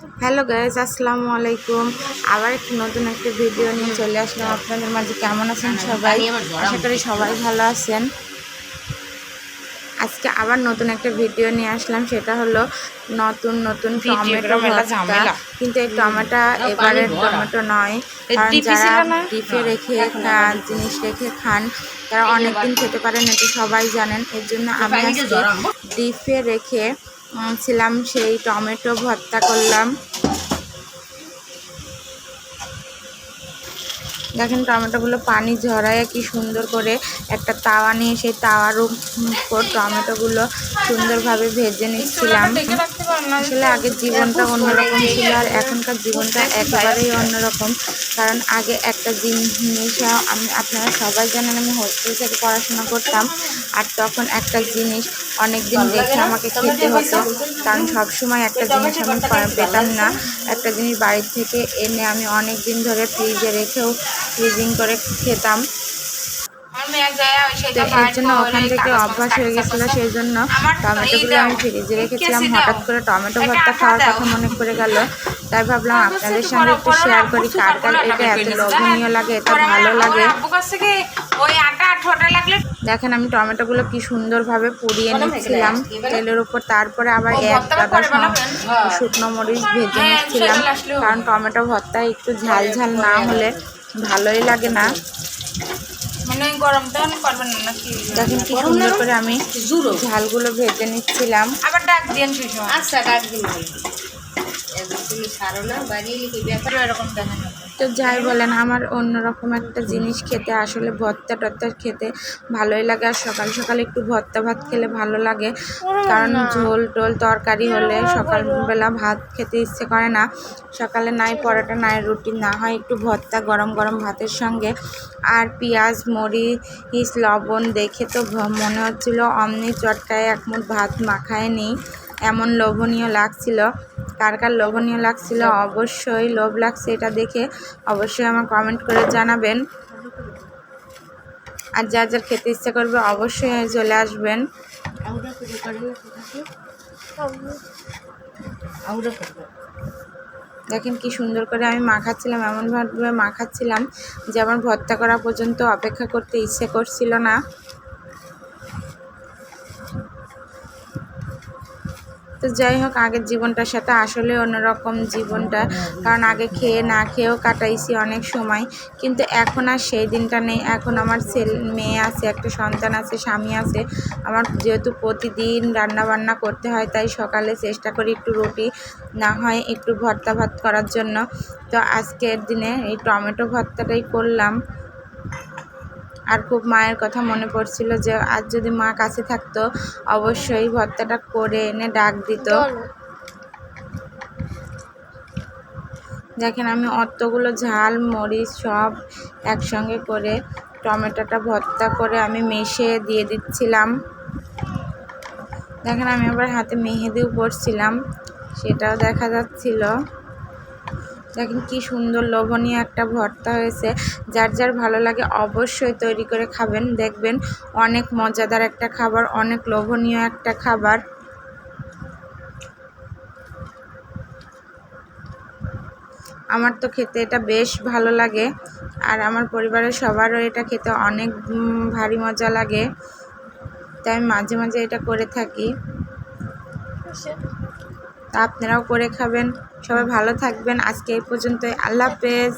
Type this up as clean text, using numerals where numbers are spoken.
Hello guys, আসসালামু আলাইকুম। আবার নতুন একটা ভিডিও নিয়ে চলে আসলাম আপনাদের মাঝে। কেমন আছেন সবাই? আশা করি সবাই ভালো আছেন। আজকে আবার নতুন একটা ভিডিও নিয়ে আসলাম, সেটা হলো নতুন নতুন টমেটো ভর্তা। কিন্তু এই টমেটো এবারের টমেটো নয়, কারণ যারা ডিপে রেখে জিনিস রেখে খান তারা অনেকদিন খেতে পারেন, এটা সবাই জানেন। এর জন্য আমি আজকে ডিপে রেখে ছিলাম, সেই টমেটো ভর্তা করলাম। দেখেন টমেটোগুলো পানি ঝরায় কি সুন্দর করে একটা তাওয়া নিয়ে সেই তাওয়ার উপর টমেটোগুলো সুন্দরভাবে ভেজে নিচ্ছিলাম। আসলে আগের জীবনটা অন্যরকম ছিল আর এখনকার জীবনটা একেবারেই অন্যরকম। কারণ আগে একটা জিনিস আপনারা সবাই জানেন, আমি হোস্টেল থেকে পড়াশোনা করতাম, আর তখন একটা জিনিস অনেক দিন রেখে আমাকে খেতে হতো। কারণ সবসময় একটা জিনিস আমি পেতাম না। একটা জিনিস বাড়ির থেকে এনে আমি অনেক দিন ধরে ফ্রিজে রেখেও ফ্রিজিং করে খেতাম। তো এর জন্য ওখান থেকে অভ্যাস হয়ে গেছিলো, সেই জন্য টমেটোগুলো আমি ফ্রিজে রেখেছিলাম। হঠাৎ করে টমেটো ভর্তা খাওয়ার কথা মনে পড়ে গেল, তাই ভাবলাম আপনাদের সঙ্গে একটু শেয়ার করি কার কার এটা এত লোভনীয় লাগে, এত ভালো লাগে। দেখেন আমি টমেটোগুলো কি সুন্দরভাবে পুড়িয়ে নিচ্ছিলাম তেলের উপর, তারপরে আবার এক গাদা শুকনো মরিচ ভেজে নিচ্ছিলাম, কারণ টমেটো ভর্তা একটু ঝাল ঝাল না হলে ভালোই লাগে না। দেখেন কি সুন্দর করে আমি ঝালগুলো ভেজে নিচ্ছিলাম। আবার ডাক দিন, আচ্ছা ডাক দিন। তো যাই বলেন, আমার অন্যরকম একটা জিনিস খেতে, আসলে ভর্তা টর্তা খেতে ভালোই লাগে। আর সকাল সকাল একটু ভর্তা ভাত খেলে ভালো লাগে, কারণ ঝোল টোল তরকারি হলে সকালবেলা ভাত খেতে ইচ্ছে করে না। সকালে নাই পরোটা নাই রুটি, না হয় একটু ভর্তা গরম গরম ভাতের সঙ্গে, আর পেঁয়াজ মরিচ লবণ দেখে তো মনে হচ্ছিল অমনি চটকায় এক মুঠ ভাত মাখায় নিই, এমন লোভনীয় লাগছিল। কার কার লোভনীয় লাগছিল, অবশ্যই লোভ লাগছে এটা দেখে অবশ্যই আমার কমেন্ট করে জানাবেন। আর যার যার খেতে ইচ্ছা করবে অবশ্যই চলে আসবেন। দেখেন কি সুন্দর করে আমি মাখাচ্ছিলাম, এমনভাবে মাখাচ্ছিলাম যে আমার ভর্তা করা পর্যন্ত অপেক্ষা করতে ইচ্ছে করছিল না। তো যাই হোক, আগের জীবনটার সাথে আসলে অন্যরকম জীবনটা, কারণ আগে খেয়ে না খেয়েও কাটাইছি অনেক সময়, কিন্তু এখন আর সেই দিনটা নেই। এখন আমার মেয়ে আছে, একটা সন্তান আছে, স্বামী আছে। আমার যেহেতু প্রতিদিন রান্না বান্না করতে হয়, তাই সকালে চেষ্টা করি একটু রুটি না হয় একটু ভর্তা ভাত করার জন্য। তো আজকের দিনে এই টমেটো ভর্তাটাই করলাম। আর খুব মায়ের কথা মনে পড়ছিল যে আজ যদি মা কাছে থাকতো অবশ্যই ভর্তাটা করে এনে ডাক দিত। দেখেন আমি অতগুলো ঝাল মরিচ সব একসঙ্গে করে টমেটোটা ভর্তা করে আমি মিশিয়ে দিয়ে দিচ্ছিলাম। দেখেন আমি আবার হাতে মেহেদিও পরছিলাম, সেটাও দেখা যাচ্ছিল। দেখেন কি সুন্দর লোভনীয় একটা ভর্তা হয়েছে। যার যার ভালো লাগে অবশ্যই তৈরি করে খাবেন, দেখবেন অনেক মজাদার একটা খাবার, অনেক লোভনীয় একটা খাবার। আমার তো খেতে এটা বেশ ভালো লাগে, আর আমার পরিবারের সবারও এটা খেতে অনেক ভারী মজা লাগে, তাই আমি মাঝে মাঝে এটা করে থাকি। তা আপনারাও করে খাবেন। সবাই ভালো থাকবেন। আজকে এই পর্যন্তই। আল্লাহ হাফেজ।